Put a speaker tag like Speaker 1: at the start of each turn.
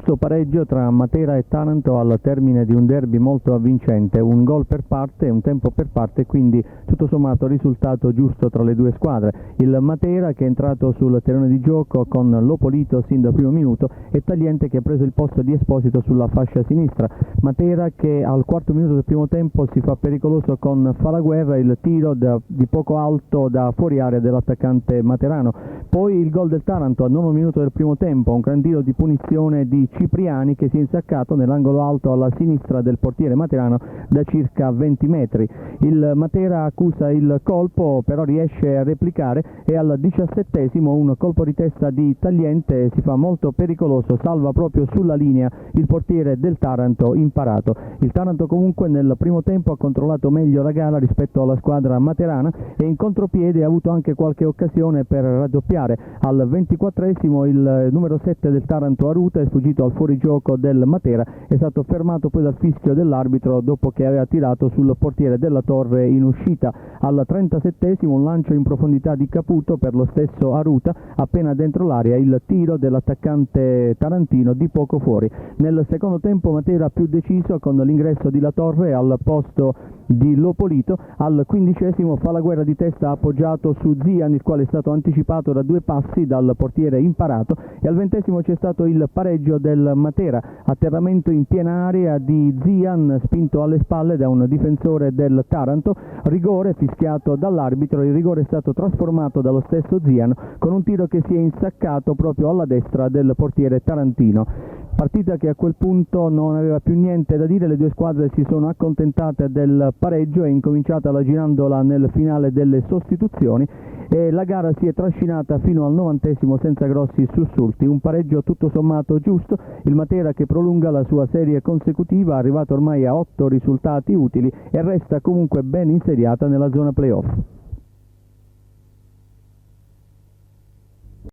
Speaker 1: giusto pareggio tra Matera e Taranto al termine di un derby molto avvincente, un gol per parte, un tempo per parte, quindi tutto sommato risultato giusto tra le due squadre. Il Matera che è entrato sul terreno di gioco con Lopolito sin dal primo minuto e Tagliente che ha preso il posto di Esposito sulla fascia sinistra. Matera che al quarto minuto del primo tempo si fa pericoloso con Falaguerra, il tiro di poco alto da fuori area dell'attaccante materano. Poi il gol del Taranto al nono minuto del primo tempo, un gran tiro di punizione di Cipriani che si è insaccato nell'angolo alto alla sinistra del portiere materano da circa 20 metri. Il Matera accusa il colpo, però riesce a replicare e al 17° un colpo di testa di Tagliente si fa molto pericoloso, salva proprio sulla linea il portiere del Taranto imparato. Il Taranto comunque nel primo tempo ha controllato meglio la gara rispetto alla squadra materana e in contropiede ha avuto anche qualche occasione per raddoppiare. Al 24° il numero 7 del Taranto Aruta è sfuggito al fuorigioco del Matera, è stato fermato poi dal fischio dell'arbitro dopo che aveva tirato sul portiere della Torre in uscita. Al 37° un lancio in profondità di Caputo per lo stesso Aruta, appena dentro l'area il tiro dell'attaccante tarantino di poco fuori. Nel secondo tempo Matera più deciso con l'ingresso di La Torre al posto di Lopolito. Al 15° fa la guerra di testa appoggiato su Zian, il quale è stato anticipato da due passi dal portiere imparato, e al 20° c'è stato il pareggio del Matera, atterramento in piena area di Zian spinto alle spalle da un difensore del Taranto, rigore fischiato dall'arbitro. Il rigore è stato trasformato dallo stesso Zian con un tiro che si è insaccato proprio alla destra del portiere tarantino. Partita che a quel punto non aveva più niente da dire, le due squadre si sono accontentate del pareggio e incominciata la girandola nel finale delle sostituzioni e la gara si è trascinata fino al 90° senza grossi sussulti, un pareggio tutto sommato giusto. Il Matera che prolunga la sua serie consecutiva, arrivato ormai a 8 risultati utili e resta comunque ben insediata nella zona playoff.